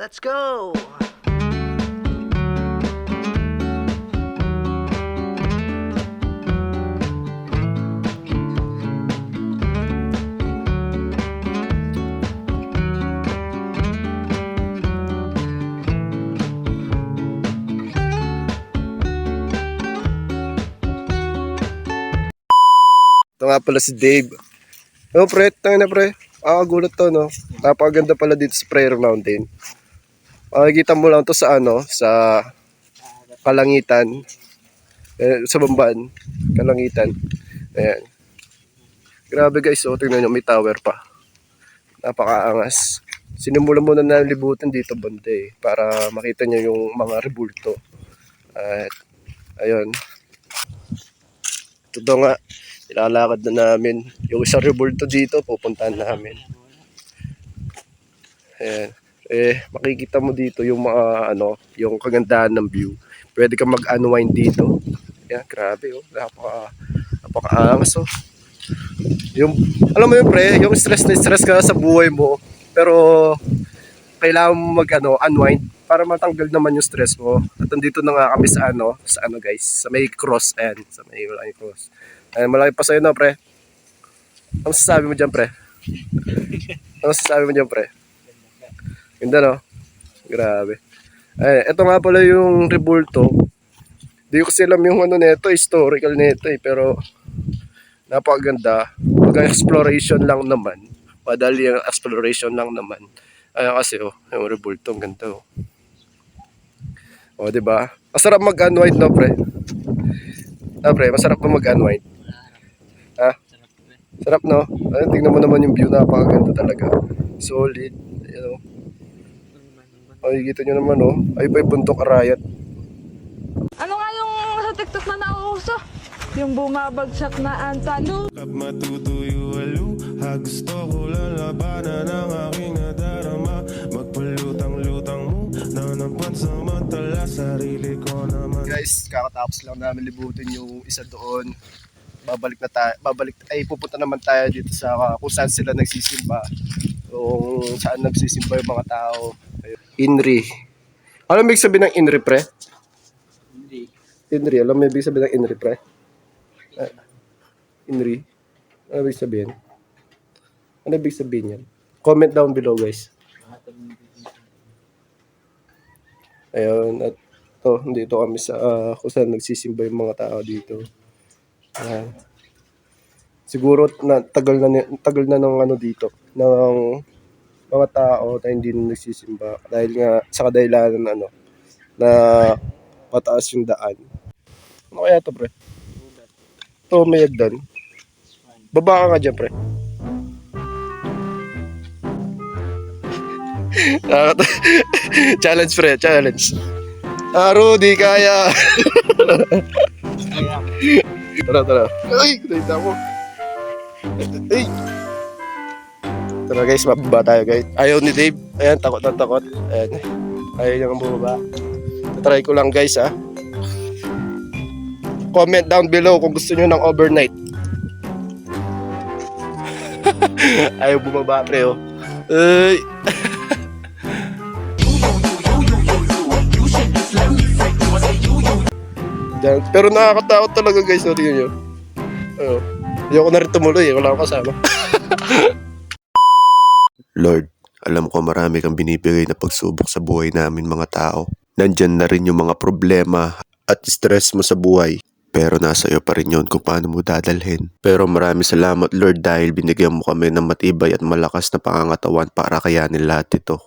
Let's go! Ito nga pala si Dave. No, pre, tangina pre. Gulat to, no? Napakaganda pala dito sa Prayer Mountain. Makikita mo lang to sa sa Kalangitan. Sa Bamban. Kalangitan. Ayan. Grabe guys, oh, tingnan nyo, may tower pa. Napakaangas. Sinimulan muna na libutin dito bande para makita nyo yung mga rebulto. At, ayun. Ito nga. Ilalakad na namin. Yung isang rebulto dito, pupuntahan namin. Ayan. Makikita mo dito yung mga, yung kagandahan ng view. Pwede ka mag-unwind dito. Ayan, grabe, oh. Napaka-angas, oh. Yung, alam mo yun, pre, yung stress na stress ka sa buhay mo, pero kailangan mo unwind para matanggal naman yung stress mo. At nandito na nga kami sa guys, sa may cross, ayan, sa may cross. Ayan, malaki pa sa'yo na, pre. Ano sasabi mo dyan, pre? Ano sasabi mo dyan, pre? Ganda, no? Grabe. Ayan, ito nga pala yung rebulto. Di ko kasi alam yung neto, historical neto pero napakaganda. Mag-exploration lang naman. Madali yung exploration lang naman. Ayan kasi, yung rebulto, ang ganda, diba? Masarap mag-unwind, no, pre? Pre, masarap pa mag-unwind. Sarap, no? Ayun, tingnan mo naman yung view, napakaganda talaga. Solid, Makikita nyo naman, ay pa yung Bundok Arayat. Ano nga yung sa TikTok na nauuso? Yung bumabagsak na antalo. Matutuyo halo, gusto ko lang labanan ang aking nadarama. Magpalutang-lutang mo, nanampan samantala sarili ko naman. Guys, kakatapos lang namin libutin yung isa doon. Pupunta naman tayo dito sa kung saan sila nagsisimba. Kung saan nagsisimba yung mga tao. Inri. Alam mo ibig sabihin ng Inri, pre? Inri. Alam mo ibig sabihin ng Inri, pre? Inri. Ano ibig sabihin? Ano ibig sabihin yan? Comment down below, guys. Ayun. At dito kami sa kung saan nagsisimba yung mga tao dito. Ayan. Siguro tagal na ng dito ng mga tao na hindi na nagsisimba dahil nga sa kadahilanan na pataas yung daan. Ano kaya to, pre? Ito may hagdan. Baba ka nga dyan, pre. Challenge, pre, challenge. Rudy, kaya. Tara. Ay, kaya mo. Ay. Tara guys, mababa tayo guys. Ayaw ni Dave. Ayan, takot na takot. Ayan. Ayaw niya bumaba. Try ko lang guys, ha. Comment down below kung gusto niyo ng overnight. Ayaw bumaba, pre, oh. Ay. Pero nakakatakot talaga guys, no, tingnan nyo. Ayoko na rin tumuloy, wala akong kasama. Lord, alam ko marami kang binibigay na pagsubok sa buhay namin mga tao. Nandyan na rin yung mga problema at stress mo sa buhay. Pero nasa iyo pa rin yun kung paano mo dadalhin. Pero marami salamat Lord dahil binigyan mo kami ng matibay at malakas na pangangatawan para kayanin lahat ito.